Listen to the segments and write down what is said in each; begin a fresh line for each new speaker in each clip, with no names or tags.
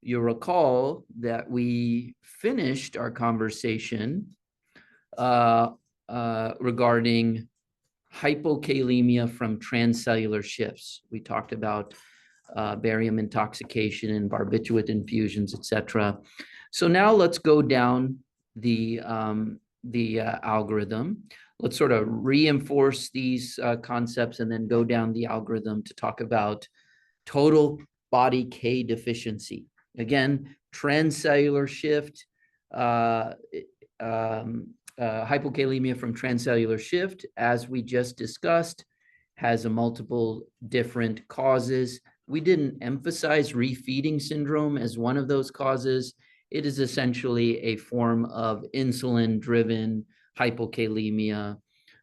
You'll recall that we finished our conversation regarding hypokalemia from transcellular shifts. We talked about barium intoxication and barbiturate infusions, etc. So now let's go down the algorithm. Let's sort of reinforce these concepts and then go down the algorithm to talk about total body K deficiency. Again, transcellular shift, hypokalemia from transcellular shift, as we just discussed, has a multiple different causes. We didn't emphasize refeeding syndrome as one of those causes. It is essentially a form of insulin-driven hypokalemia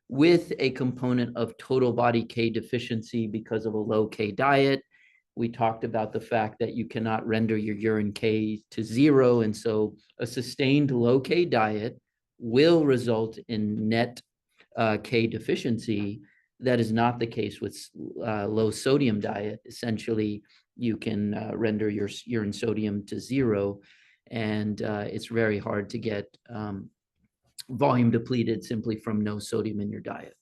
with a component of total body K deficiency because of a low K diet. We talked about the fact that you cannot render your urine K to 0, and so a sustained low K diet will result in net K deficiency. That is not the case with low sodium diet. Essentially, you can render your urine sodium to 0, and it's very hard to get volume depleted simply from no sodium in your diet.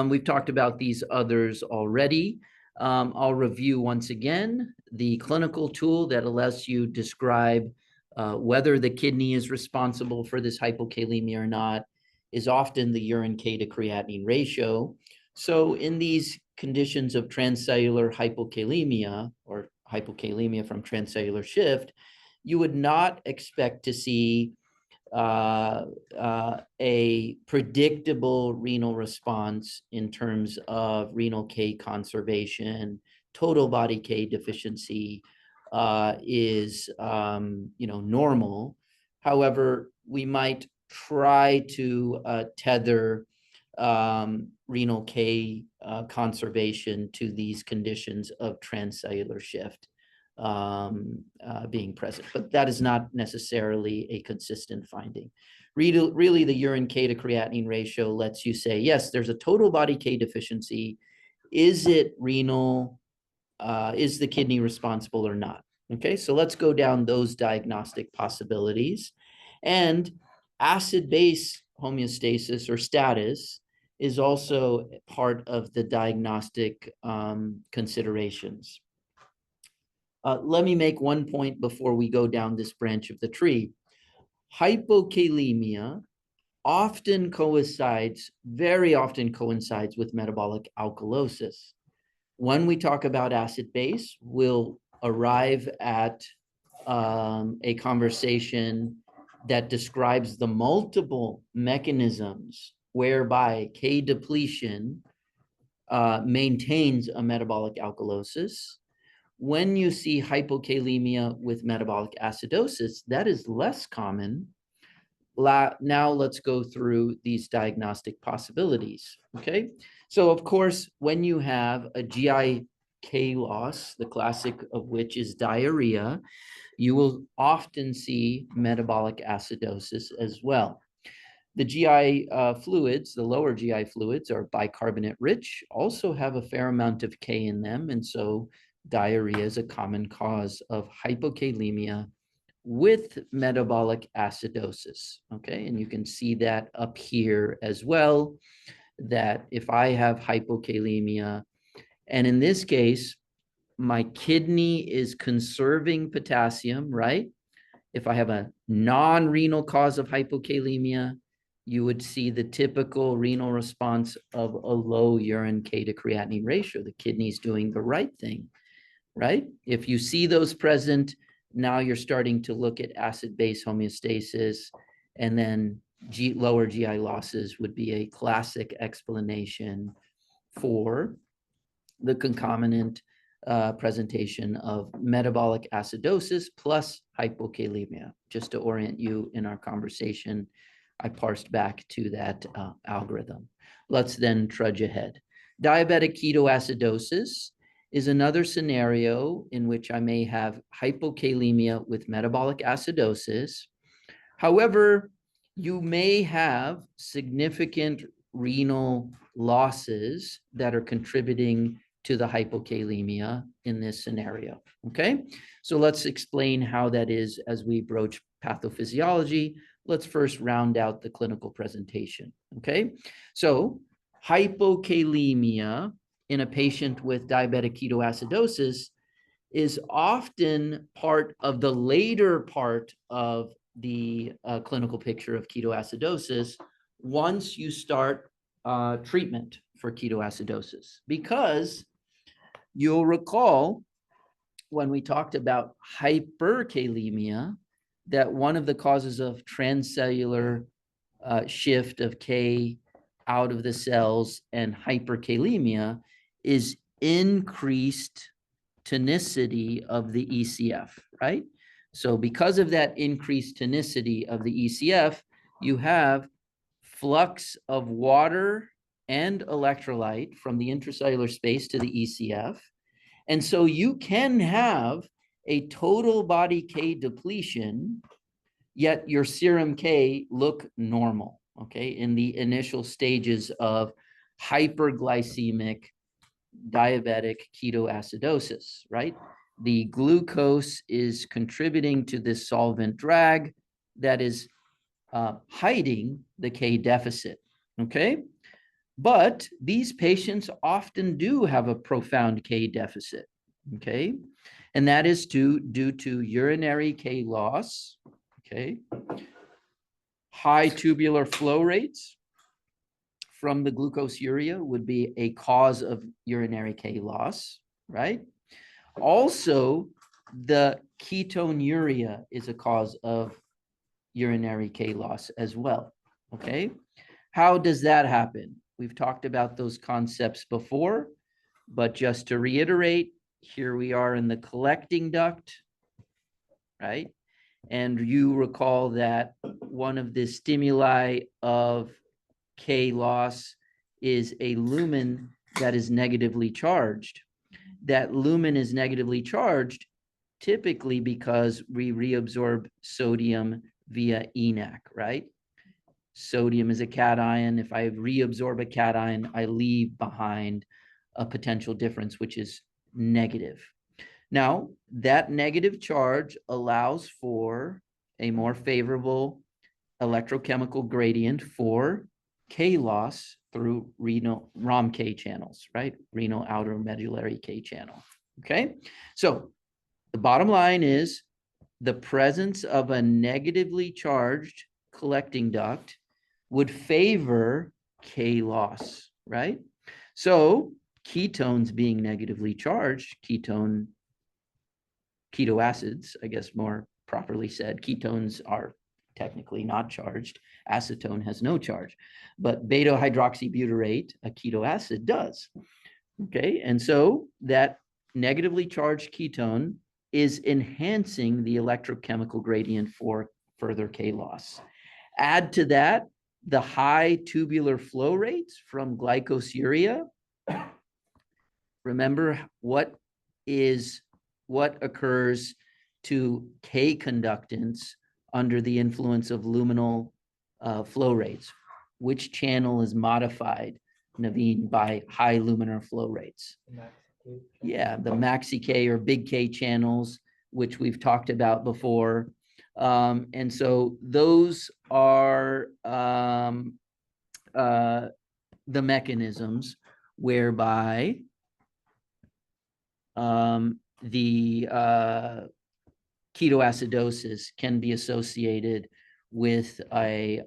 We've talked about these others already. I'll review once again the clinical tool that lets you describe whether the kidney is responsible for this hypokalemia or not is often the urine K to creatinine ratio. So in these conditions of transcellular hypokalemia or hypokalemia from transcellular shift, you would not expect to see a predictable renal response in terms of renal K conservation. Total body K deficiency is normal. However, we might try to tether renal K conservation to these conditions of transcellular shift being present, but that is not necessarily a consistent finding. Really, the urine K to creatinine ratio lets you say, yes, there's a total body K deficiency. Is it renal? Is the kidney responsible or not? Okay, so let's go down those diagnostic possibilities. And acid-base homeostasis or status is also part of the diagnostic considerations. Let me make one point before we go down this branch of the tree. Hypokalemia very often coincides with metabolic alkalosis. When we talk about acid base, we'll arrive at a conversation that describes the multiple mechanisms whereby K depletion maintains a metabolic alkalosis. When you see hypokalemia with metabolic acidosis, that is less common. Now let's go through these diagnostic possibilities, okay? So of course, when you have a GI K loss, the classic of which is diarrhea, you will often see metabolic acidosis as well. The GI fluids, the lower GI fluids are bicarbonate rich, also have a fair amount of K in them, and so diarrhea is a common cause of hypokalemia with metabolic acidosis, okay? And you can see that up here as well, that if I have hypokalemia, and in this case, my kidney is conserving potassium, right? If I have a non-renal cause of hypokalemia, you would see the typical renal response of a low urine K to creatinine ratio. The kidney's doing the right thing, right? If you see those present, now you're starting to look at acid-base homeostasis, and then lower GI losses would be a classic explanation for the concomitant presentation of metabolic acidosis plus hypokalemia. Just to orient you in our conversation, I parsed back to that algorithm. Let's then trudge ahead. Diabetic ketoacidosis is another scenario in which I may have hypokalemia with metabolic acidosis. However, you may have significant renal losses that are contributing to the hypokalemia in this scenario, okay? So let's explain how that is as we broach pathophysiology. Let's first round out the clinical presentation, okay? So hypokalemia in a patient with diabetic ketoacidosis is often part of the later part of the clinical picture of ketoacidosis once you start treatment for ketoacidosis, because you'll recall when we talked about hyperkalemia that one of the causes of transcellular shift of K out of the cells and hyperkalemia is increased tonicity of the ECF, right? So because of that increased tonicity of the ECF, you have flux of water and electrolyte from the intracellular space to the ECF. And so you can have a total body K depletion, yet your serum K look normal, okay, in the initial stages of hyperglycemic diabetic ketoacidosis, right? The glucose is contributing to this solvent drag that is hiding the K deficit, okay? But these patients often do have a profound K deficit, okay? And that is due to urinary K loss, okay? High tubular flow rates from the glucosuria would be a cause of urinary K loss, right? Also, the ketonuria is a cause of urinary K loss as well, okay? How does that happen? We've talked about those concepts before, but just to reiterate, here we are in the collecting duct, right? And you recall that one of the stimuli of K loss is a lumen that is negatively charged. That lumen is negatively charged typically because we reabsorb sodium via ENaC, right? Sodium is a cation. If I reabsorb a cation, I leave behind a potential difference, which is negative. Now, that negative charge allows for a more favorable electrochemical gradient for K loss through renal ROM-K channels, right? Renal outer medullary K channel, okay? So the bottom line is the presence of a negatively charged collecting duct would favor K loss, right? So ketones being negatively charged, keto acids, I guess more properly said, ketones are technically not charged. Acetone has no charge, but beta hydroxybutyrate, a keto acid, does. Okay, and so that negatively charged ketone is enhancing the electrochemical gradient for further K loss. Add to that the high tubular flow rates from glycosuria. Remember what occurs to K conductance under the influence of luminal flow rates. Which channel is modified, Naveen, by high luminar flow rates? Yeah, the maxi K or big K channels, which we've talked about before. And so those are the mechanisms whereby the ketoacidosis can be associated with a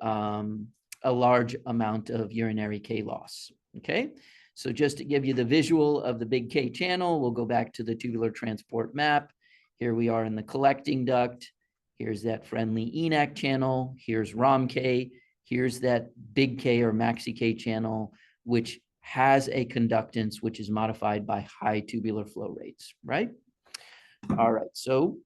large amount of urinary K loss, okay? So just to give you the visual of the big K channel, we'll go back to the tubular transport map. Here we are in the collecting duct. Here's that friendly ENaC channel. Here's ROM-K. Here's that big K or maxi K channel, which has a conductance which is modified by high tubular flow rates, right? All right, so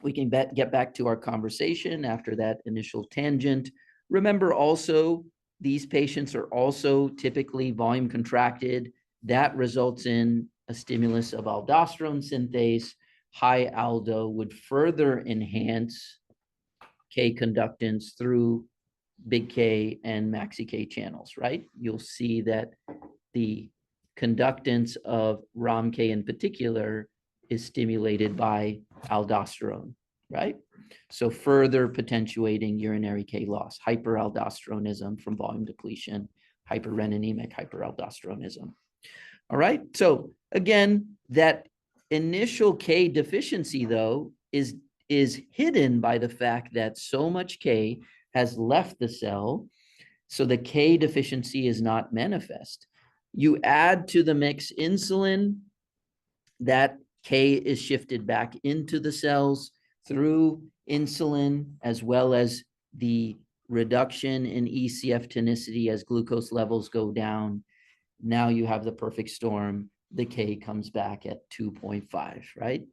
we can get back to our conversation after that initial tangent. Remember also, these patients are also typically volume contracted. That results in a stimulus of aldosterone synthase. High aldo would further enhance K conductance through big K and maxi K channels, right? You'll see that the conductance of ROMK in particular is stimulated by aldosterone, right? So further potentiating urinary K loss, hyperaldosteronism from volume depletion, hyperreninemic hyperaldosteronism. All right. So again, that initial K deficiency, though, is hidden by the fact that so much K has left the cell. So the K deficiency is not manifest. You add to the mix insulin, that K is shifted back into the cells through insulin, as well as the reduction in ECF tonicity as glucose levels go down. Now you have the perfect storm. The K comes back at 2.5, right?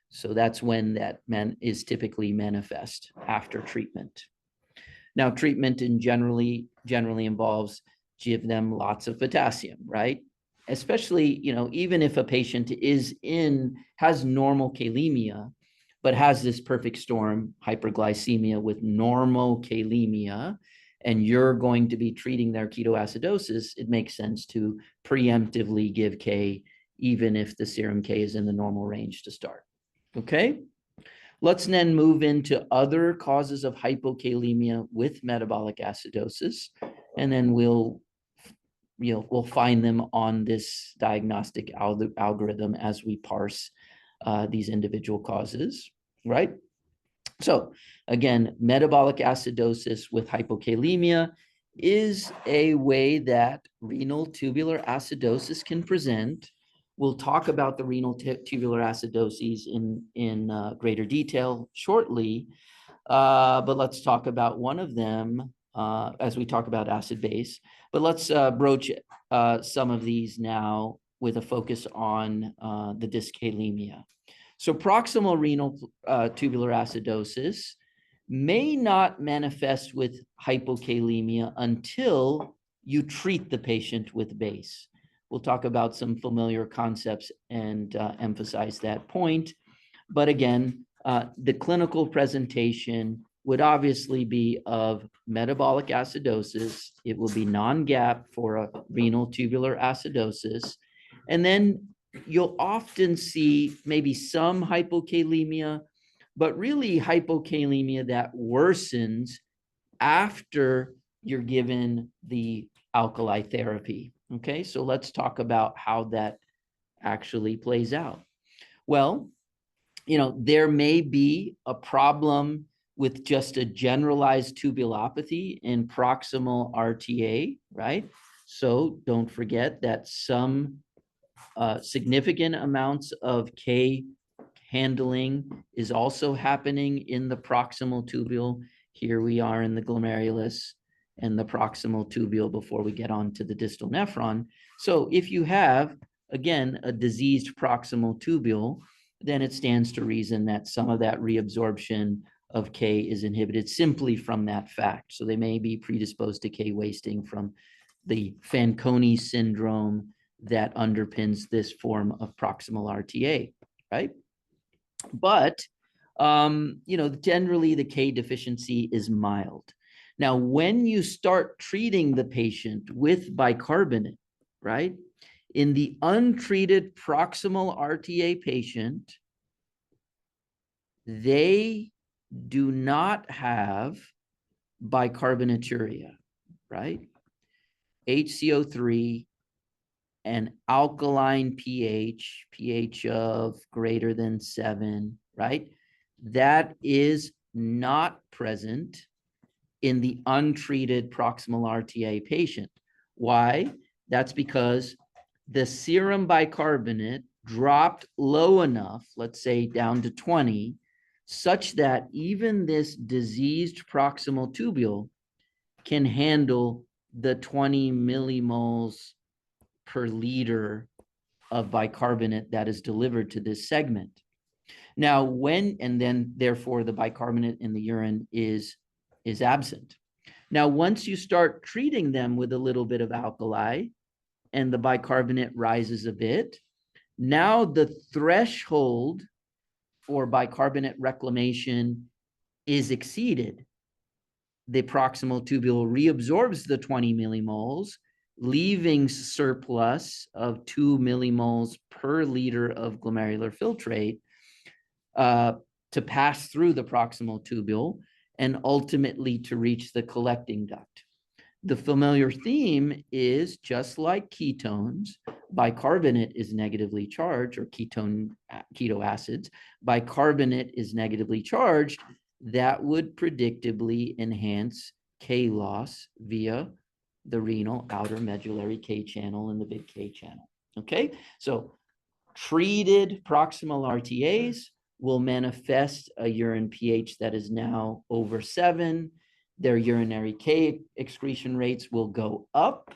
So that's when that is typically manifest after treatment. Now, treatment generally involves give them lots of potassium, right? Especially, even if a patient has normal kalemia, but has this perfect storm hyperglycemia with normal kalemia, and you're going to be treating their ketoacidosis, it makes sense to preemptively give K, even if the serum K is in the normal range to start. Okay? Let's then move into other causes of hypokalemia with metabolic acidosis, and then we'll find them on this diagnostic algorithm as we parse these individual causes, right? So again, metabolic acidosis with hypokalemia is a way that renal tubular acidosis can present. We'll talk about the renal tubular acidoses in greater detail shortly, but let's talk about one of them as we talk about acid base. But let's broach some of these now with a focus on the dyskalemia. So proximal renal tubular acidosis may not manifest with hypokalemia until you treat the patient with base. We'll talk about some familiar concepts and emphasize that point. But again, the clinical presentation would obviously be of metabolic acidosis. It will be non-GAP for a renal tubular acidosis. And then you'll often see maybe some hypokalemia, but really hypokalemia that worsens after you're given the alkali therapy. Okay, so let's talk about how that actually plays out. Well, there may be a problem with just a generalized tubulopathy in proximal RTA, right? So don't forget that some significant amounts of K handling is also happening in the proximal tubule. Here we are in the glomerulus and the proximal tubule before we get on to the distal nephron. So if you have, again, a diseased proximal tubule, then it stands to reason that some of that reabsorption of K is inhibited simply from that fact. So they may be predisposed to K wasting from the Fanconi syndrome that underpins this form of proximal RTA, right? But, generally the K deficiency is mild. Now, when you start treating the patient with bicarbonate, right, in the untreated proximal RTA patient, they do not have bicarbonaturia, right? HCO3 and alkaline pH of greater than 7, right? That is not present in the untreated proximal RTA patient. Why? That's because the serum bicarbonate dropped low enough, let's say down to 20, such that even this diseased proximal tubule can handle the 20 millimoles per liter of bicarbonate that is delivered to this segment. Now, therefore the bicarbonate in the urine is absent. Now, once you start treating them with a little bit of alkali and the bicarbonate rises a bit, now the threshold for bicarbonate reclamation is exceeded. The proximal tubule reabsorbs the 20 millimoles, leaving surplus of 2 millimoles per liter of glomerular filtrate to pass through the proximal tubule and ultimately to reach the collecting duct. The familiar theme is, just like ketones, bicarbonate is negatively charged, or keto acids, bicarbonate is negatively charged. That would predictably enhance K loss via the renal outer medullary K channel and the big K channel. Okay, so treated proximal RTAs will manifest a urine pH that is now over 7. Their urinary K excretion rates will go up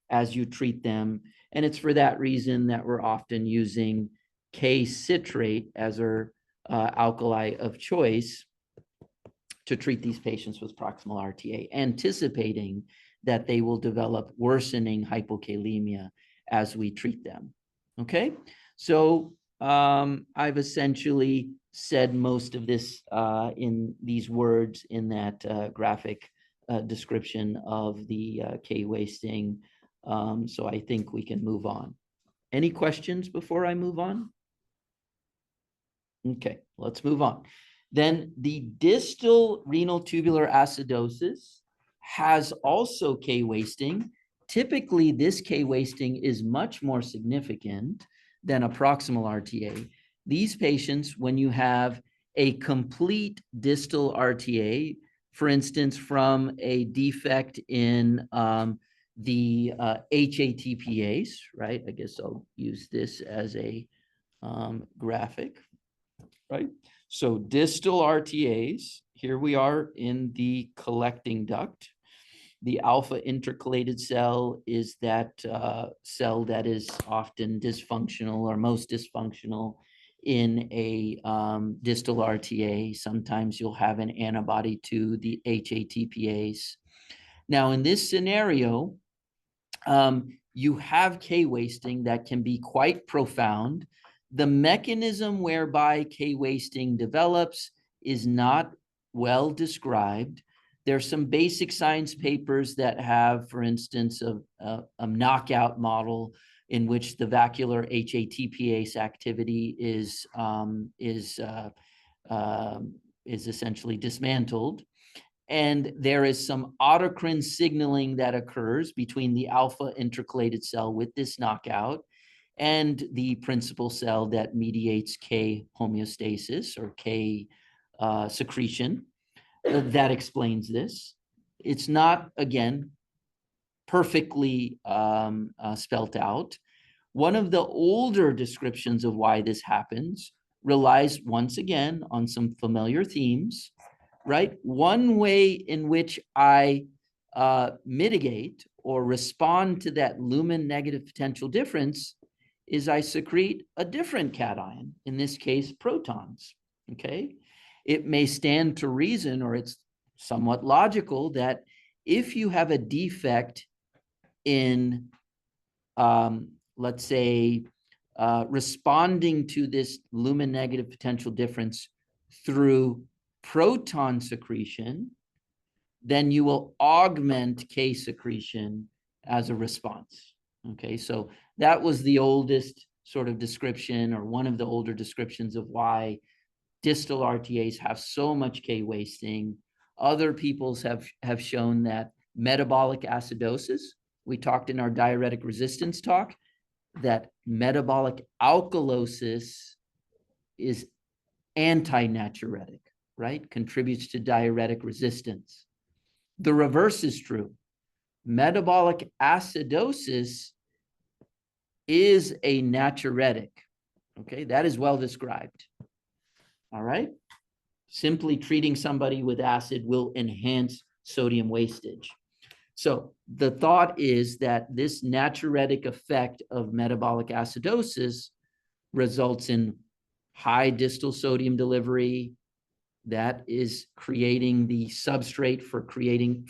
as you treat them. And it's for that reason that we're often using K citrate as our alkali of choice to treat these patients with proximal RTA, anticipating that they will develop worsening hypokalemia as we treat them. Okay, so I've essentially said most of this in these words in that graphic description of the K wasting. So I think we can move on. Any questions before I move on? Okay, let's move on. Then the distal renal tubular acidosis has also K wasting. Typically, this K wasting is much more significant than a proximal RTA. These patients, when you have a complete distal RTA, for instance, from a defect in the HATPase, right? I guess I'll use this as a graphic, right? So distal RTAs, here we are in the collecting duct. The alpha intercalated cell is that cell that is often dysfunctional or most dysfunctional in a distal RTA. Sometimes you'll have an antibody to the HATPase. Now, in this scenario, you have K wasting that can be quite profound. The mechanism whereby K wasting develops is not well described. There's some basic science papers that have, for instance, a knockout model in which the vacuolar HATPase activity is essentially dismantled. And there is some autocrine signaling that occurs between the alpha intercalated cell with this knockout and the principal cell that mediates K homeostasis or K secretion. That explains this. It's not, again, perfectly spelt out. One of the older descriptions of why this happens relies once again on some familiar themes, right? One way in which I mitigate or respond to that lumen negative potential difference is I secrete a different cation, in this case, protons, okay? It may stand to reason, or it's somewhat logical, that if you have a defect in, let's say, responding to this lumen negative potential difference through proton secretion, then you will augment K secretion as a response. Okay, so that was the oldest sort of description, or one of the older descriptions of why distal RTAs have so much K wasting. Other peoples have shown that metabolic acidosis, we talked in our diuretic resistance talk, that metabolic alkalosis is anti-natriuretic, right? Contributes to diuretic resistance. The reverse is true. Metabolic acidosis is a natriuretic. Okay, that is well described. All right. Simply treating somebody with acid will enhance sodium wastage. So the thought is that this natriuretic effect of metabolic acidosis results in high distal sodium delivery. That is creating the substrate for creating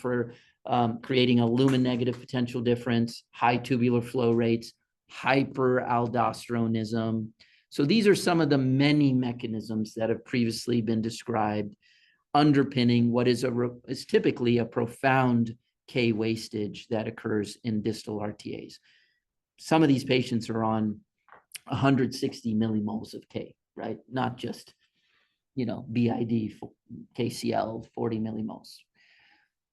a lumen negative potential difference, high tubular flow rates, hyperaldosteronism. So these are some of the many mechanisms that have previously been described underpinning what is typically a profound K wastage that occurs in distal RTAs. Some of these patients are on 160 millimoles of K, right? Not just, BID, KCl, 40 millimoles.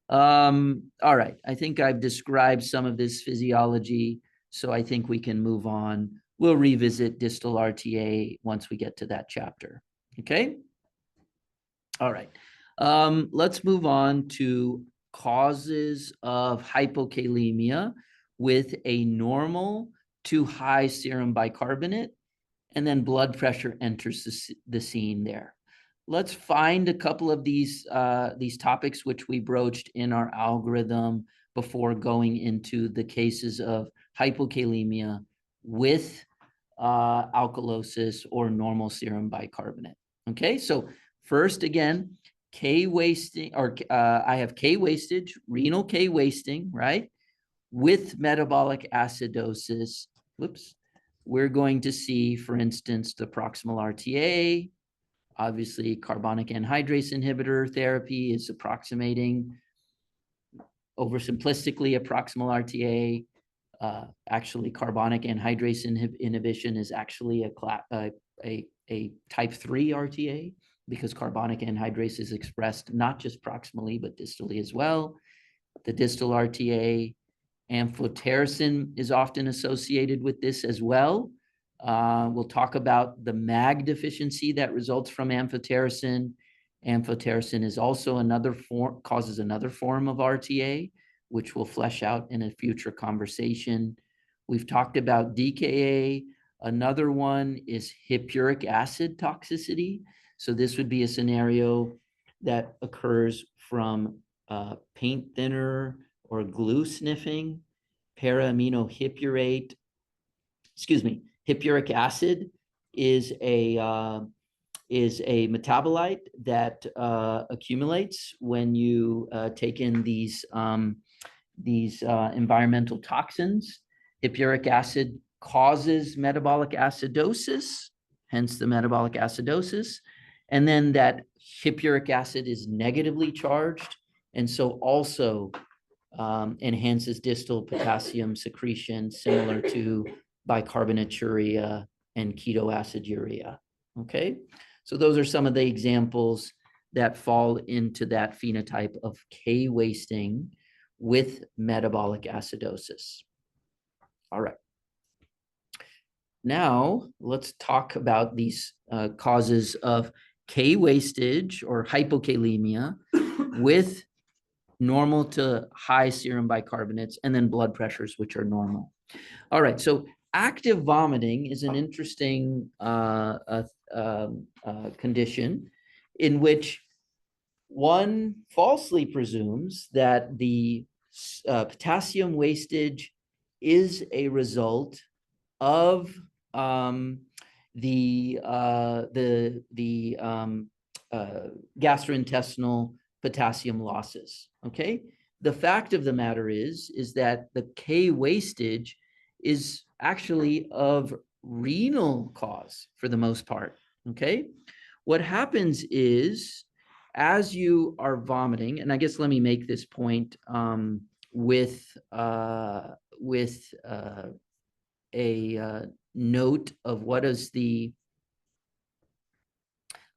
All right, I think I've described some of this physiology, so I think we can move on. We'll revisit distal RTA once we get to that chapter, okay? All right, let's move on to causes of hypokalemia with a normal to high serum bicarbonate, and then blood pressure enters the scene there. Let's find a couple of these topics which we broached in our algorithm before going into the cases of hypokalemia with alkalosis or normal serum bicarbonate. Okay, so first again, K wasting, or I have K wastage, renal K wasting, right? With metabolic acidosis. Whoops. We're going to see, for instance, the proximal RTA. Obviously, carbonic anhydrase inhibitor therapy is approximating, oversimplistically, a proximal RTA. Actually, carbonic anhydrase inhibition is actually a type 3 RTA, because carbonic anhydrase is expressed not just proximally, but distally as well. The distal RTA, amphotericin is often associated with this as well. We'll talk about the MAG deficiency that results from amphotericin. Amphotericin is also causes another form of RTA, which we'll flesh out in a future conversation. We've talked about DKA. Another one is hippuric acid toxicity. So this would be a scenario that occurs from paint thinner or glue sniffing. Para-aminohippurate, hippuric acid is a metabolite that accumulates when you take in these environmental toxins. Hippuric acid causes metabolic acidosis, hence the metabolic acidosis. And then that hippuric acid is negatively charged, and so also enhances distal potassium secretion, similar to bicarbonaturia and ketoaciduria. Okay, so those are some of the examples that fall into that phenotype of K wasting with metabolic acidosis. All right. Now let's talk about these causes of K wastage or hypokalemia with normal to high serum bicarbonates, and then blood pressures, which are normal. All right, so active vomiting is an interesting condition in which one falsely presumes that the potassium wastage is a result of gastrointestinal potassium losses. Okay, the fact of the matter is that the K wastage is actually of renal cause for the most part. Okay, what happens is, as you are vomiting, and I guess let me make this point with a note of what is the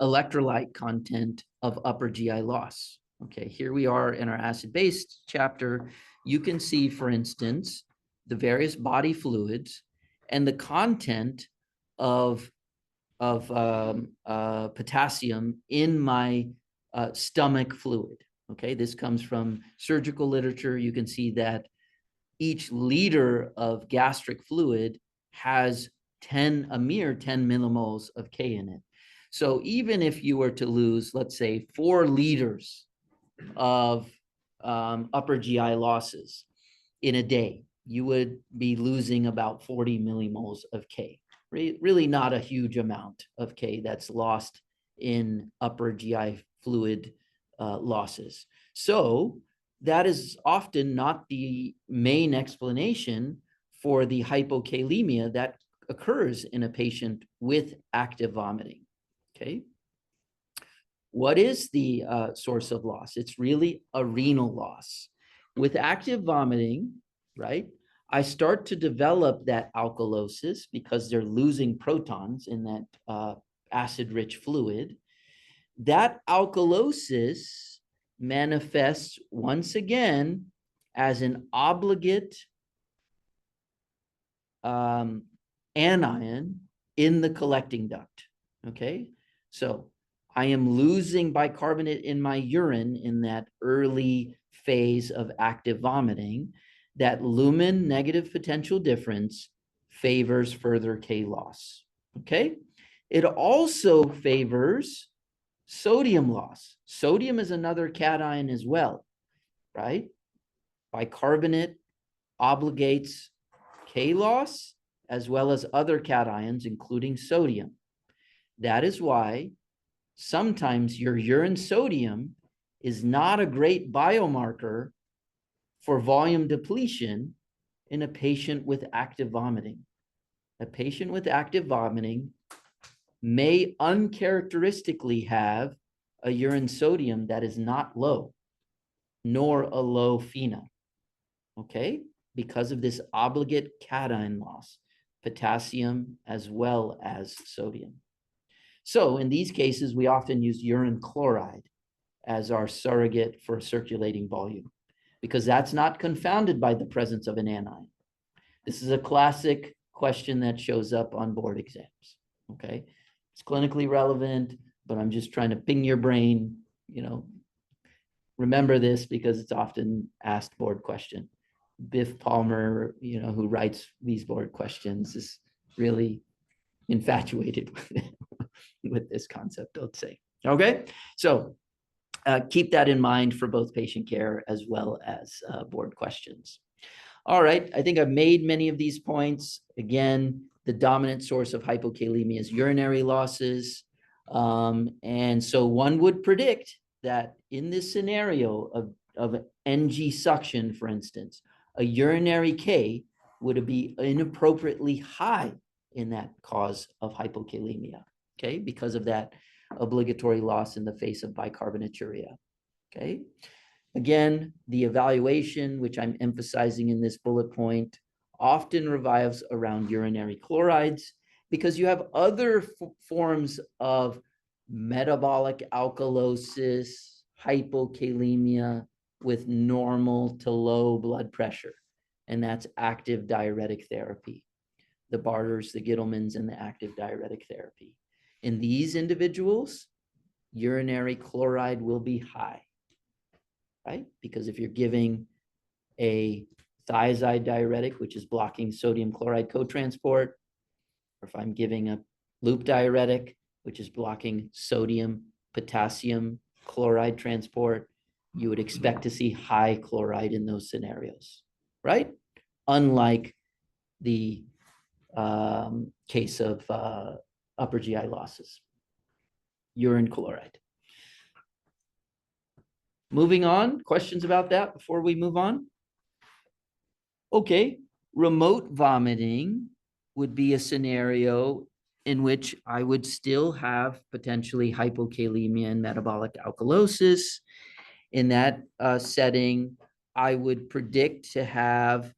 electrolyte content of upper GI loss. Okay, here we are in our acid-base chapter. You can see, for instance, the various body fluids and the content of potassium in my stomach fluid. Okay, this comes from surgical literature. You can see that each liter of gastric fluid has a mere 10 millimoles of K in it. So even if you were to lose, let's say, 4 liters of upper GI losses in a day, you would be losing about 40 millimoles of K. Really not a huge amount of K that's lost in upper GI fluid losses. So that is often not the main explanation for the hypokalemia that occurs in a patient with active vomiting. Okay. What is the source of loss? It's really a renal loss. with active vomiting, right, I start to develop that alkalosis because they're losing protons in that acid-rich fluid. That alkalosis manifests once again as an obligate anion in the collecting duct. Okay, so I am losing bicarbonate in my urine in that early phase of active vomiting. That lumen negative potential difference favors further K loss. Okay, it also favors sodium loss. Sodium is another cation as well, right? Bicarbonate obligates K loss as well as other cations, including sodium. That is why sometimes your urine sodium is not a great biomarker for volume depletion in a patient with active vomiting. A patient with active vomiting may uncharacteristically have a urine sodium that is not low, nor a low FeNO, okay? Because of this obligate cation loss, potassium as well as sodium. So in these cases, we often use urine chloride as our surrogate for circulating volume because that's not confounded by the presence of an anion. This is a classic question that shows up on board exams, okay? It's clinically relevant, but I'm just trying to ping your brain, remember this because it's often asked board question. Biff Palmer, who writes these board questions is really infatuated with this concept, let's say. Okay, so keep that in mind for both patient care as well as board questions. All right, I think I've made many of these points. Again, the dominant source of hypokalemia is urinary losses. And so one would predict that in this scenario of NG suction, for instance, a urinary K would be inappropriately high in that cause of hypokalemia, okay, because of that obligatory loss in the face of bicarbonaturia, okay? Again, the evaluation, which I'm emphasizing in this bullet point, often revolves around urinary chlorides because you have other forms of metabolic alkalosis, hypokalemia with normal to low blood pressure, and that's active diuretic therapy. The Barters, the Gittlemans, and the active diuretic therapy. In these individuals, urinary chloride will be high, right? Because if you're giving a thiazide diuretic, which is blocking sodium chloride cotransport, or if I'm giving a loop diuretic, which is blocking sodium, potassium, chloride transport, you would expect to see high chloride in those scenarios, right? Unlike the case of upper GI losses, urine chloride. Moving on, questions about that before we move on? Okay, remote vomiting would be a scenario in which I would still have potentially hypokalemia and metabolic alkalosis. In that setting, I would predict to have,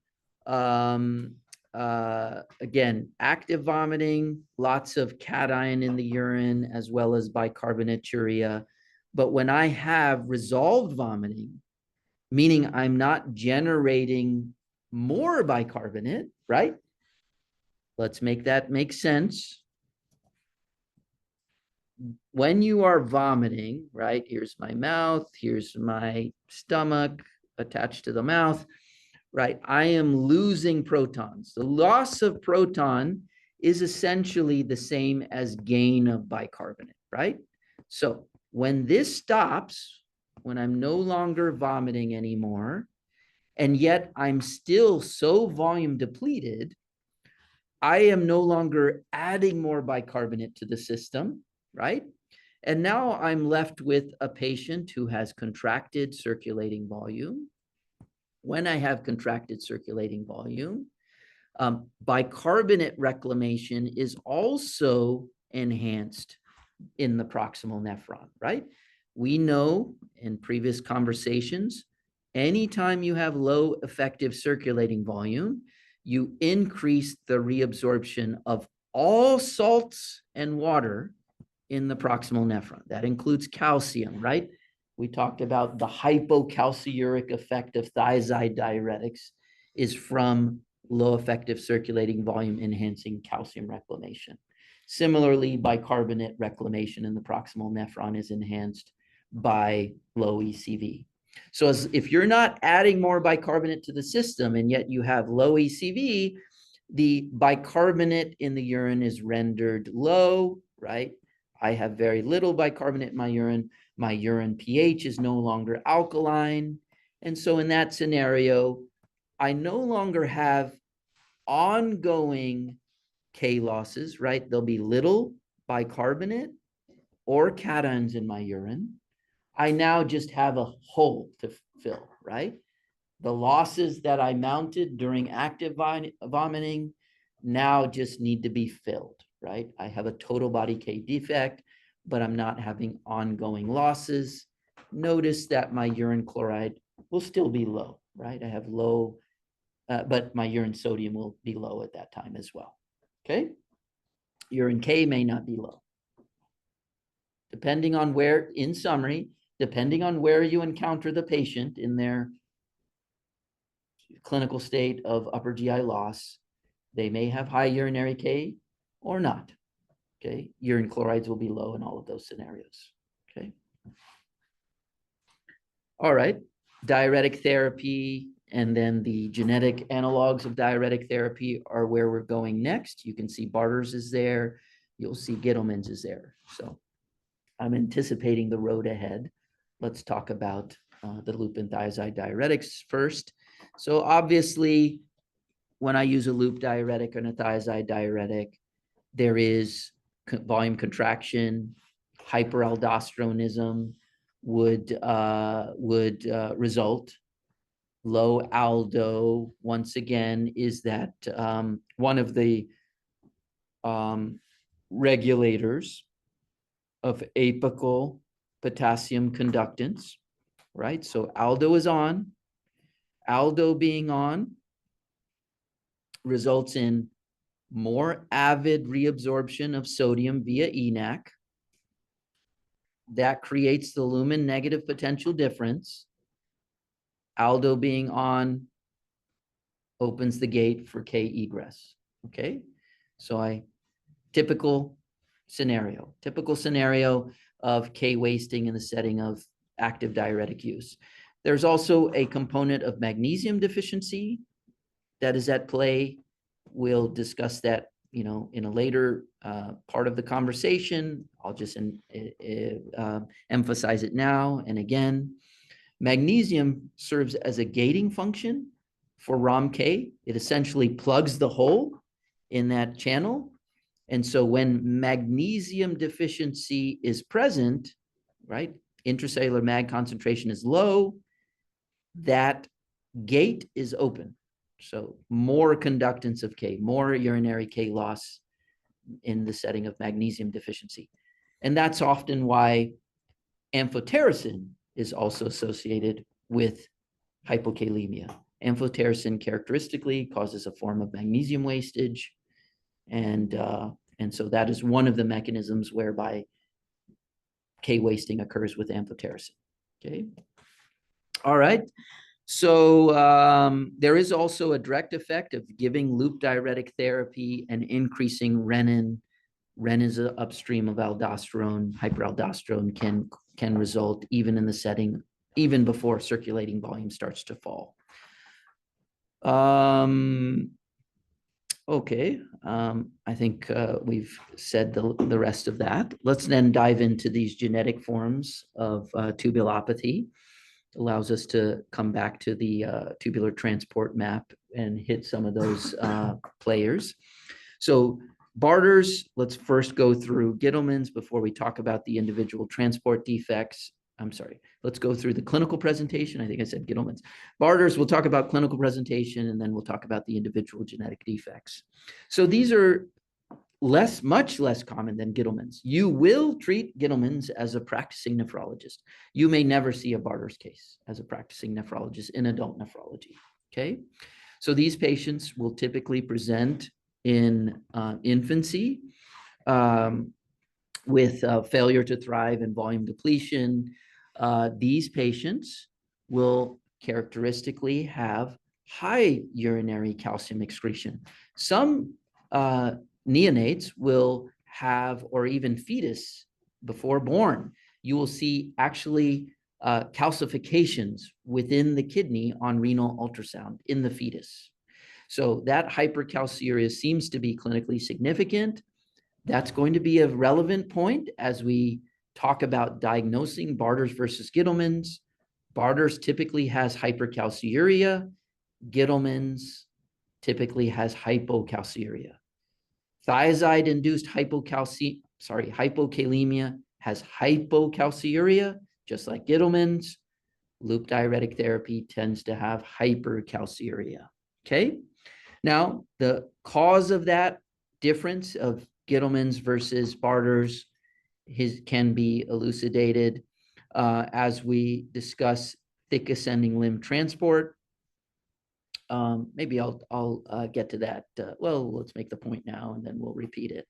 again, active vomiting, lots of cation in the urine, as well as bicarbonaturia. But when I have resolved vomiting, meaning I'm not generating more bicarbonate, right? Let's make that make sense. When you are vomiting, right? Here's my mouth, here's my stomach attached to the mouth, right? I am losing protons. The loss of proton is essentially the same as gain of bicarbonate, right? So when this stops, when I'm no longer vomiting anymore, and yet I'm still so volume depleted, I am no longer adding more bicarbonate to the system, right? And now I'm left with a patient who has contracted circulating volume. When I have contracted circulating volume, bicarbonate reclamation is also enhanced in the proximal nephron, right? We know in previous conversations, Anytime you have low effective circulating volume, you increase the reabsorption of all salts and water in the proximal nephron. That includes calcium, right? We talked about the hypocalciuric effect of thiazide diuretics is from low effective circulating volume enhancing calcium reclamation. Similarly, bicarbonate reclamation in the proximal nephron is enhanced by low ECV. So if you're not adding more bicarbonate to the system and yet you have low ECV, the bicarbonate in the urine is rendered low, right? I have very little bicarbonate in my urine. My urine pH is no longer alkaline. And so in that scenario, I no longer have ongoing K losses, right? There'll be little bicarbonate or cations in my urine. I now just have a hole to fill, right? The losses that I mounted during active vomiting now just need to be filled, right? I have a total body K defect, but I'm not having ongoing losses. Notice that my urine chloride will still be low, right? I have low, but my urine sodium will be low at that time as well, okay? Urine K may not be low. Depending on where, in summary, depending on where you encounter the patient in their clinical state of upper GI loss, they may have high urinary K or not. Okay, urine chlorides will be low in all of those scenarios. Okay. All right, diuretic therapy and then the genetic analogs of diuretic therapy are where we're going next. You can see Barter's is there. You'll see Gittleman's is there. So I'm anticipating the road ahead. Let's talk about the loop and thiazide diuretics first. So obviously, when I use a loop diuretic and a thiazide diuretic, there is volume contraction, hyperaldosteronism would result. Low aldo, once again, is that one of the regulators of apical potassium conductance, right? So aldo is on. Aldo being on results in more avid reabsorption of sodium via ENaC. That creates the lumen negative potential difference. Aldo being on opens the gate for K egress. Okay, so typical scenario of K wasting in the setting of active diuretic use. There's also a component of magnesium deficiency that is at play. We'll discuss that, in a later part of the conversation. I'll just emphasize it now and again. Magnesium serves as a gating function for ROM-K. It essentially plugs the hole in that channel. And so when magnesium deficiency is present, right, intracellular mag concentration is low, that gate is open. So more conductance of K, more urinary K loss in the setting of magnesium deficiency. And that's often why amphotericin is also associated with hypokalemia. Amphotericin characteristically causes a form of magnesium wastage. And so that is one of the mechanisms whereby K wasting occurs with amphotericin. Okay. All right. So there is also a direct effect of giving loop diuretic therapy and increasing renin. Renin is upstream of aldosterone. Hyperaldosterone can result even in the setting, even before circulating volume starts to fall. Okay, I think we've said the rest of that. Let's then dive into these genetic forms of tubulopathy. Allows us to come back to the tubular transport map and hit some of those players. So Barter's, let's first go through Gittleman's before we talk about the individual transport defects. I'm sorry, let's go through the clinical presentation. I think I said Gittleman's. Barter's, we'll talk about clinical presentation, and then we'll talk about the individual genetic defects. So these are much less common than Gittleman's. You will treat Gittleman's as a practicing nephrologist. You may never see a Barter's case as a practicing nephrologist in adult nephrology. Okay, so these patients will typically present in infancy with failure to thrive and volume depletion. These patients will characteristically have high urinary calcium excretion. Some neonates will have, or even fetus before born, you will see actually calcifications within the kidney on renal ultrasound in the fetus. So that hypercalciuria seems to be clinically significant. That's going to be a relevant point as we talk about diagnosing Barter's versus Gittleman's. Barter's typically has hypercalciuria. Gittleman's typically has hypocalciuria. Thiazide-induced hypokalemia has hypocalciuria, just like Gittleman's. Loop diuretic therapy tends to have hypercalciuria. Okay. Now, the cause of that difference of Gittleman's versus Barter's can be elucidated as we discuss thick ascending limb transport. Maybe I'll get to that. Well, let's make the point now and then we'll repeat it.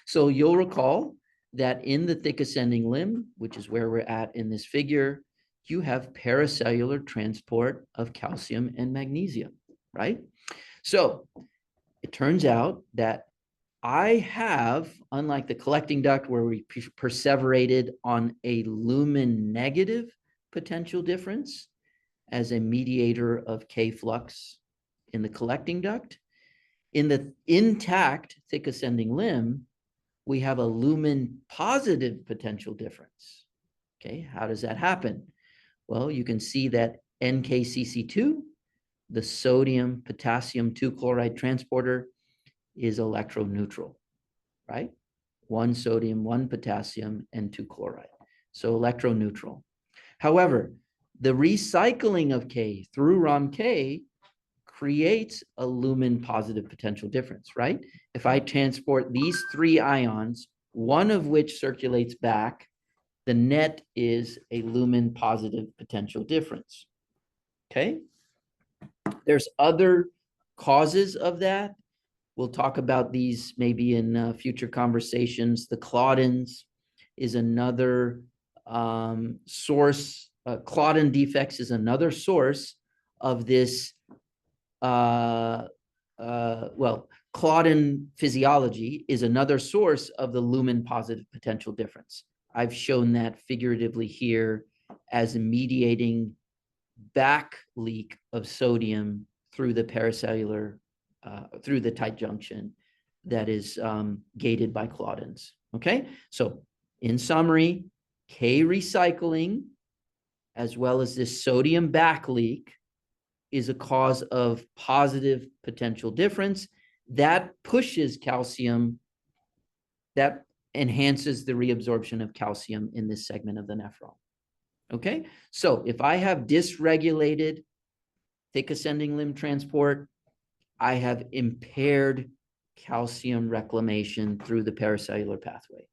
So you'll recall that in the thick ascending limb, which is where we're at in this figure, you have paracellular transport of calcium and magnesium, right? So it turns out that I have, unlike the collecting duct where we perseverated on a lumen negative potential difference as a mediator of K flux in the collecting duct, in the intact thick ascending limb, we have a lumen positive potential difference. Okay, how does that happen? Well, you can see that NKCC2, the sodium potassium 2 chloride transporter, is electroneutral, right? 1 sodium, 1 potassium, and 2 chloride. So electroneutral. However, the recycling of K through ROM-K creates a lumen positive potential difference, right? If I transport these 3 ions, one of which circulates back, the net is a lumen positive potential difference. Okay? There's other causes of that. We'll talk about these maybe in future conversations. The claudins is another source. Claudin defects is another source of this. Claudin physiology is another source of the lumen positive potential difference. I've shown that figuratively here as a mediating back leak of sodium through the paracellular, through the tight junction that is gated by claudins. Okay, so in summary, K recycling as well as this sodium back leak is a cause of positive potential difference that pushes calcium, that enhances the reabsorption of calcium in this segment of the nephron. Okay, so if I have dysregulated thick ascending limb transport, I have impaired calcium reclamation through the paracellular pathway,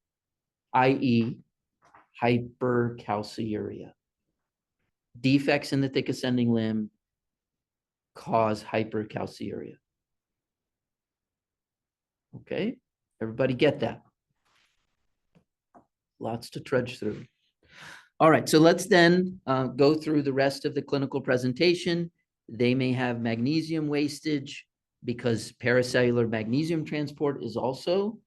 i.e. hypercalciuria. Defects in the thick ascending limb cause hypercalciuria. Okay, everybody get that? Lots to trudge through. All right, so let's then go through the rest of the clinical presentation. They may have magnesium wastage because paracellular magnesium transport is also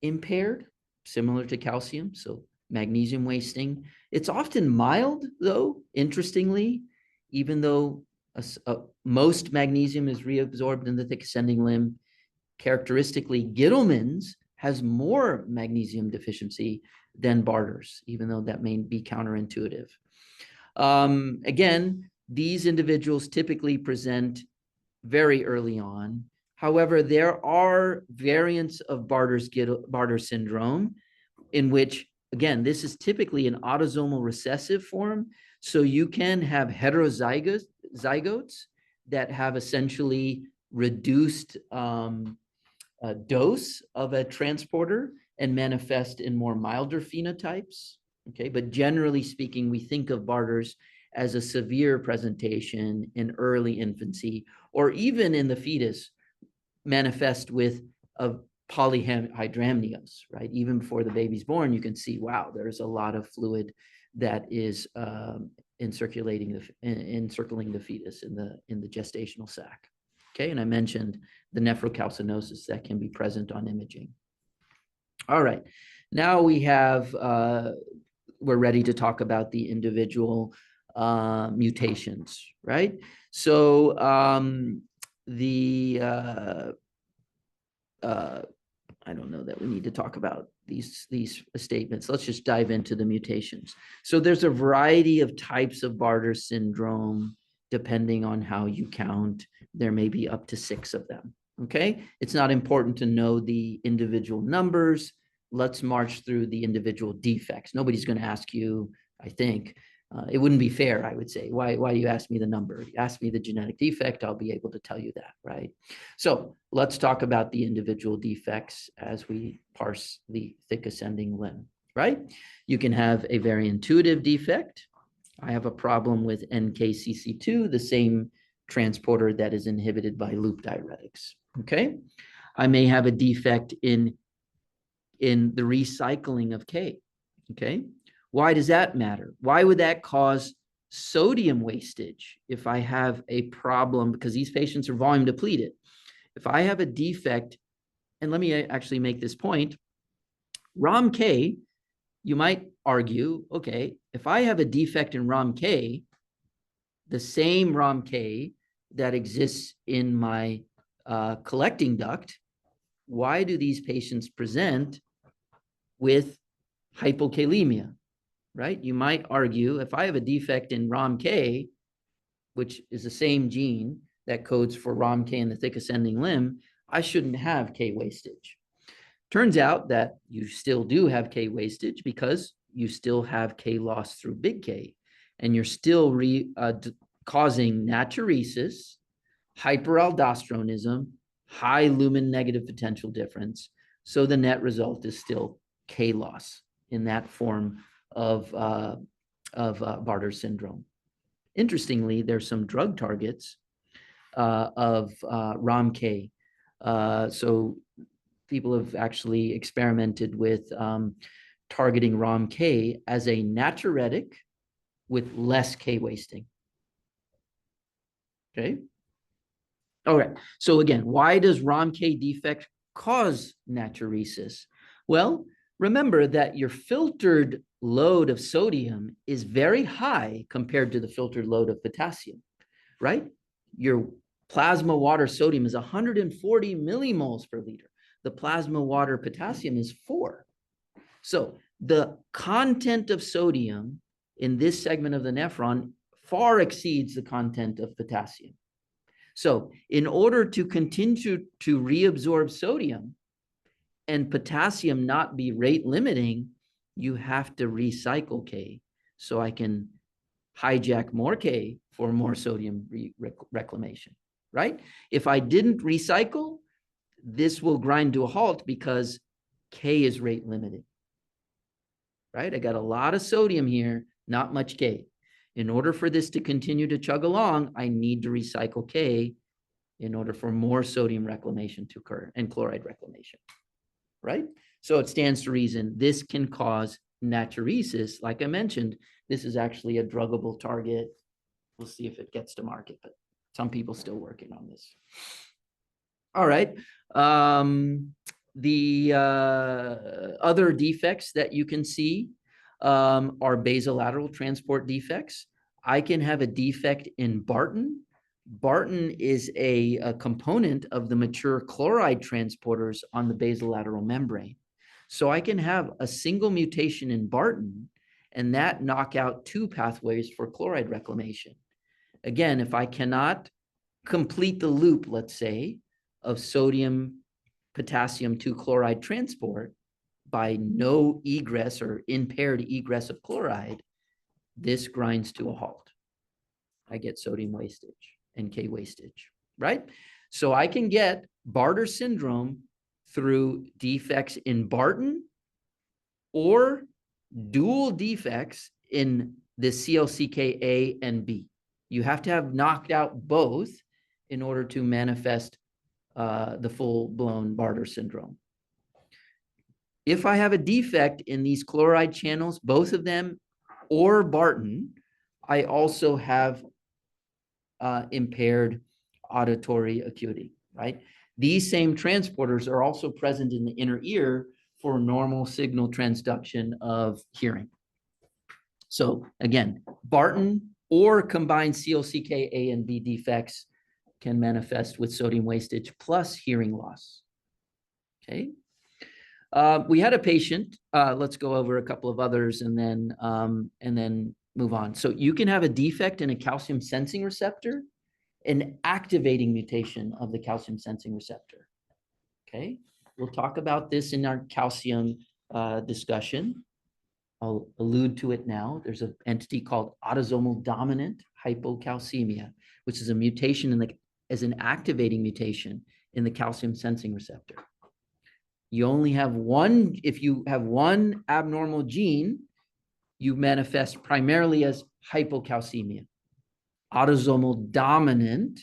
impaired, similar to calcium, so magnesium wasting. It's often mild, though, interestingly, even though most magnesium is reabsorbed in the thick ascending limb. Characteristically, Gittleman's has more magnesium deficiency than Barter's, even though that may be counterintuitive. Again, these individuals typically present very early on. However, there are variants of Barter syndrome in which, again, this is typically an autosomal recessive form. So you can have heterozygotes that have essentially reduced dose of a transporter and manifest in more milder phenotypes. Okay, but generally speaking, we think of Barter's as a severe presentation in early infancy, or even in the fetus, manifest with a polyhydramnios, right? Even before the baby's born, you can see, wow, there's a lot of fluid that is encirculating the fetus in the gestational sac. Okay, and I mentioned the nephrocalcinosis that can be present on imaging. All right, now we have, we're ready to talk about the individual mutations, right? So I don't know that we need to talk about these statements. Let's just dive into the mutations. So there's a variety of types of Bartter syndrome, depending on how you count. There may be up to 6 of them, okay? It's not important to know the individual numbers. Let's march through the individual defects. Nobody's going to ask you, I think, it wouldn't be fair, I would say. Why do you ask me the number? You ask me the genetic defect, I'll be able to tell you that, right? So let's talk about the individual defects as we parse the thick ascending limb, right? You can have a very intuitive defect. I have a problem with NKCC2, the same transporter that is inhibited by loop diuretics, okay? I may have a defect in the recycling of K, okay? Why does that matter? Why would that cause sodium wastage if I have a problem? Because these patients are volume depleted. If I have a defect, and let me actually make this point, ROM-K, you might argue, okay, if I have a defect in ROM-K, the same ROM-K that exists in my collecting duct, why do these patients present with hypokalemia? Right? You might argue if I have a defect in ROM-K, which is the same gene that codes for ROM-K in the thick ascending limb, I shouldn't have K wastage. Turns out that you still do have K wastage because you still have K loss through big K, and you're still causing natriuresis, hyperaldosteronism, high lumen negative potential difference. So the net result is still K loss in that form of Bartter syndrome. Interestingly, there's some drug targets of ROM-K. So people have actually experimented with targeting ROM-K as a natriuretic with less K wasting. Okay. All right. So again, why does ROM-K defect cause natriuresis? Well, remember that your filtered load of sodium is very high compared to the filtered load of potassium, right? Your plasma water sodium is 140 millimoles per liter. The plasma water potassium is 4. So the content of sodium in this segment of the nephron far exceeds the content of potassium. So in order to continue to reabsorb sodium and potassium not be rate limiting, you have to recycle K so I can hijack more K for more sodium reclamation, right? If I didn't recycle, this will grind to a halt because K is rate limited, right? I got a lot of sodium here, not much K. In order for this to continue to chug along, I need to recycle K in order for more sodium reclamation to occur and chloride reclamation, right? So it stands to reason this can cause natriuresis. Like I mentioned, this is actually a druggable target. We'll see if it gets to market, but some people still working on this. All right. The other defects that you can see are basolateral transport defects. I can have a defect in Barton. Barton is a component of the mature chloride transporters on the basolateral membrane. So I can have a single mutation in Barton and that knock out 2 pathways for chloride reclamation. Again, if I cannot complete the loop, let's say, of sodium, potassium to chloride transport by no egress or impaired egress of chloride, this grinds to a halt. I get sodium wastage and K wastage, right? So I can get Bartter syndrome through defects in Barton or dual defects in the CLCKA and B. You have to have knocked out both in order to manifest the full-blown Bartter syndrome. If I have a defect in these chloride channels, both of them, or Barton, I also have impaired auditory acuity, right? These same transporters are also present in the inner ear for normal signal transduction of hearing. So again, Barton or combined CLCK A and B defects can manifest with sodium wastage plus hearing loss. Okay. We had a patient. Let's go over a couple of others and then move on. So you can have a defect in a calcium sensing receptor, an activating mutation of the calcium sensing receptor. Okay, we'll talk about this in our calcium discussion. I'll allude to it now. There's an entity called autosomal dominant hypocalcemia, which is a mutation as an activating mutation in the calcium sensing receptor. You only have one. If you have one abnormal gene, you manifest primarily as hypocalcemia. Autosomal dominant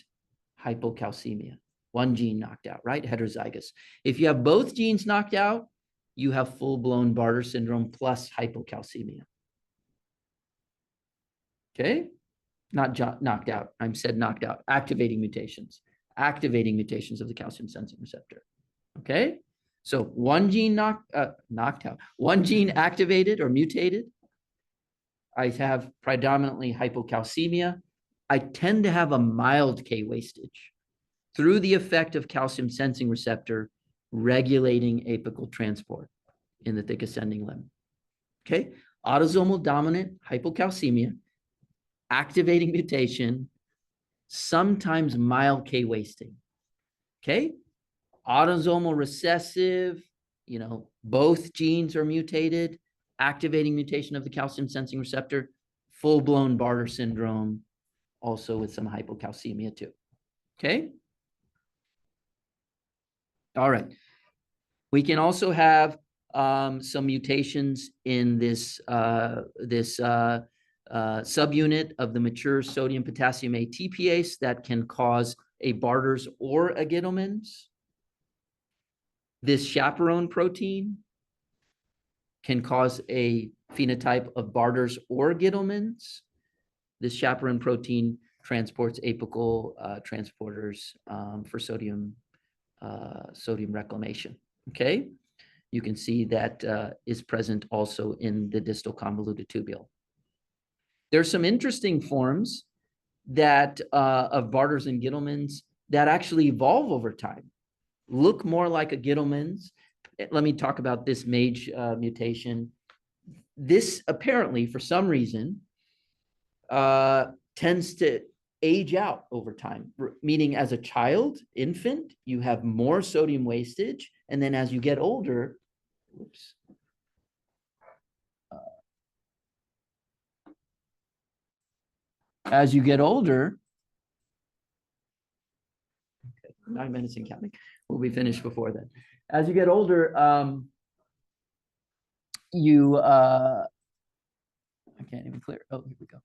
hypocalcemia. One gene knocked out, right? Heterozygous. If you have both genes knocked out, you have full-blown Bartter syndrome plus hypocalcemia. Okay? Not knocked out. I said knocked out. Activating mutations. Activating mutations of the calcium sensing receptor. Okay? So one gene knocked out. One gene activated or mutated. I have predominantly hypocalcemia. I tend to have a mild K wastage through the effect of calcium sensing receptor regulating apical transport in the thick ascending limb. Okay, autosomal dominant hypocalcemia, activating mutation, sometimes mild K wasting. Okay, autosomal recessive, both genes are mutated, activating mutation of the calcium sensing receptor, full-blown Bartter syndrome, also with some hypocalcemia too. Okay. All right. We can also have some mutations in this subunit of the mature sodium potassium ATPase that can cause a Barter's or a Gittleman's. This chaperone protein can cause a phenotype of Barter's or Gittleman's. This chaperone protein transports apical transporters for sodium reclamation. Okay, you can see that is present also in the distal convoluted tubule. There's some interesting forms that of Barter's and Gittleman's that actually evolve over time, look more like a Gittleman's. Let me talk about this MAGE mutation. This apparently, for some reason, tends to age out over time, meaning as a child, infant, you have more sodium wastage. And then as you get older, as you get older, 9 minutes and counting, we'll be finished before then. As you get older, I can't even clear. Oh, here we go.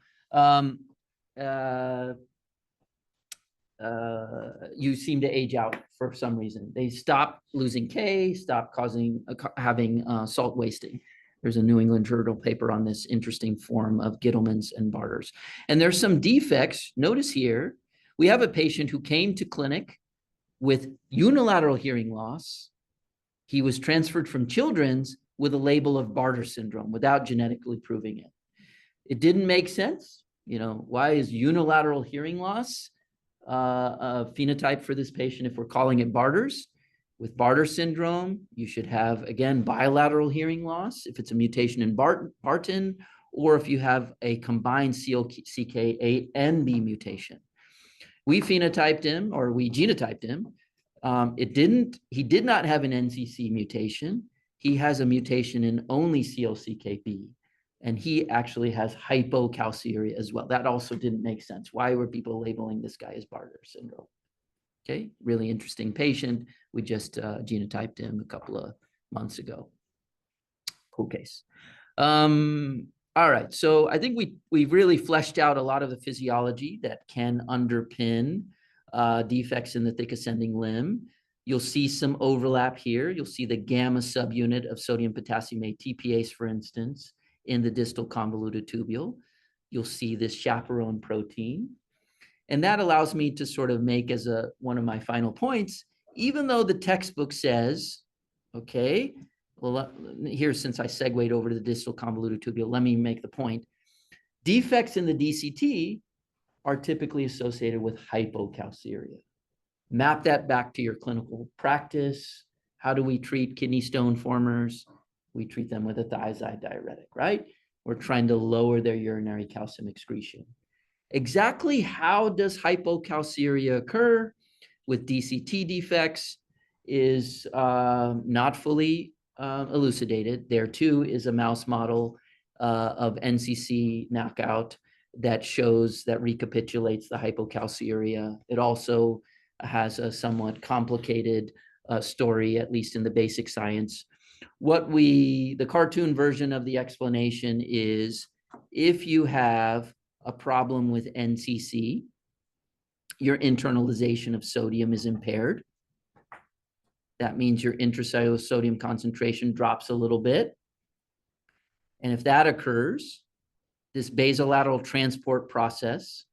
You seem to age out for some reason. They stop losing K, stop having salt wasting. There's a New England Journal paper on this interesting form of Gittleman's and Barter's. And there's some defects. Notice here, we have a patient who came to clinic with unilateral hearing loss. He was transferred from Children's with a label of Bartter syndrome without genetically proving it. It didn't make sense. Why is unilateral hearing loss a phenotype for this patient if we're calling it Barter's? With Bartter syndrome, you should have, again, bilateral hearing loss if it's a mutation in Barton, or if you have a combined CLCK and B mutation. We phenotyped him, or we genotyped him. He did not have an NCC mutation. He has a mutation in only CLCKB. And he actually has hypocalciuria as well. That also didn't make sense. Why were people labeling this guy as Bartter syndrome? Okay, really interesting patient. We just genotyped him a couple of months ago. Cool case. All right, so I think we've really fleshed out a lot of the physiology that can underpin defects in the thick ascending limb. You'll see some overlap here. You'll see the gamma subunit of sodium potassium ATPase, for instance, in the distal convoluted tubule. You'll see this chaperone protein. And that allows me to sort of make as one of my final points, even though the textbook says, okay, well, here, since I segued over to the distal convoluted tubule, let me make the point. Defects in the DCT are typically associated with hypocalciuria. Map that back to your clinical practice. How do we treat kidney stone formers? We treat them with a thiazide diuretic, right? We're trying to lower their urinary calcium excretion. Exactly how does hypocalciuria occur with DCT defects is not fully elucidated. There too is a mouse model of NCC knockout that shows, that recapitulates the hypocalciuria. It also has a somewhat complicated story, at least in the basic science. The cartoon version of the explanation is, if you have a problem with NCC, your internalization of sodium is impaired. That means your intracellular sodium concentration drops a little bit. And if that occurs, this basolateral transport process,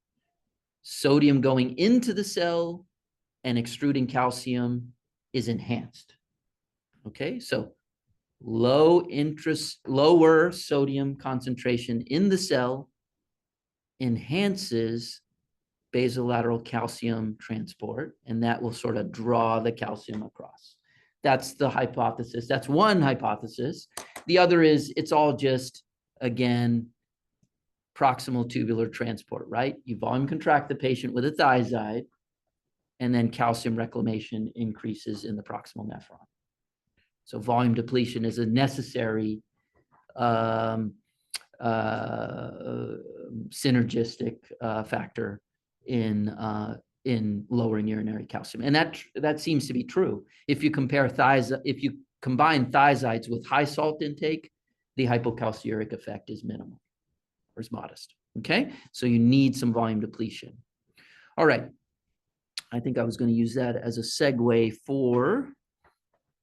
sodium going into the cell and extruding calcium, is enhanced. Okay, so lower sodium concentration in the cell enhances basolateral calcium transport, and that will sort of draw the calcium across. That's the hypothesis. That's one hypothesis. The other is, it's all just, again, proximal tubular transport, right? You volume contract the patient with a thiazide, and then calcium reclamation increases in the proximal nephron. So volume depletion is a necessary synergistic factor in lowering urinary calcium, and that seems to be true. If you combine thiazides with high salt intake, the hypocalciuric effect is minimal or is modest. Okay, so you need some volume depletion. All right, I think I was going to use that as a segue for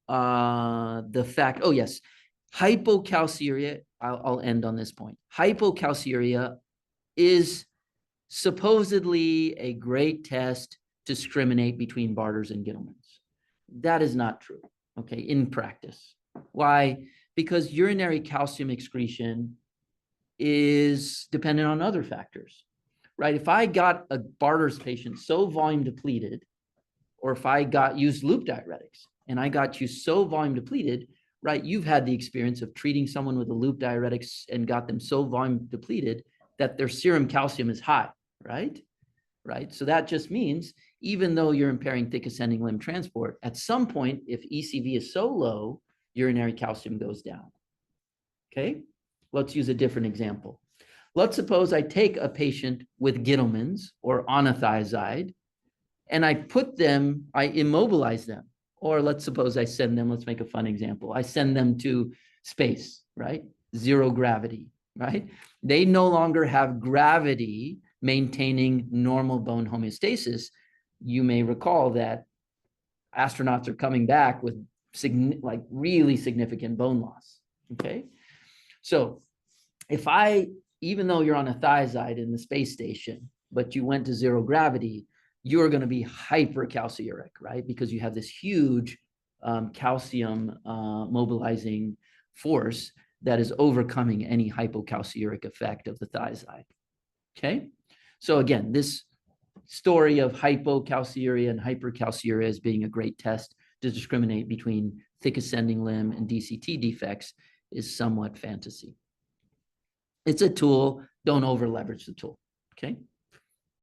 the fact. Oh yes, hypocalciuria. I'll end on this point. Hypocalciuria is supposedly a great test to discriminate between Barters and Gittlemans. That is not true, okay, in practice. Why? Because urinary calcium excretion is dependent on other factors, right? If I got a Barters patient so volume depleted, or if I used loop diuretics and I got you so volume depleted, right? You've had the experience of treating someone with a loop diuretics and got them so volume depleted that their serum calcium is high, right? Right. So that just means, even though you're impairing thick ascending limb transport, at some point, if ECV is so low, urinary calcium goes down. Okay. Let's use a different example. Let's suppose I take a patient with Gittleman's or on a thiazide, and I immobilize them. Or let's suppose I send them, let's make a fun example. I send them to space, right? Zero gravity, right? They no longer have gravity maintaining normal bone homeostasis. You may recall that astronauts are coming back with really significant bone loss, okay? So even though you're on a thiazide in the space station, but you went to zero gravity, you're going to be hypercalciuric, right? Because you have this huge calcium mobilizing force that is overcoming any hypocalciuric effect of the thiazide. Okay, so again, this story of hypocalciuria and hypercalciuria as being a great test to discriminate between thick ascending limb and DCT defects is somewhat fantasy. It's a tool. Don't over leverage the tool. Okay.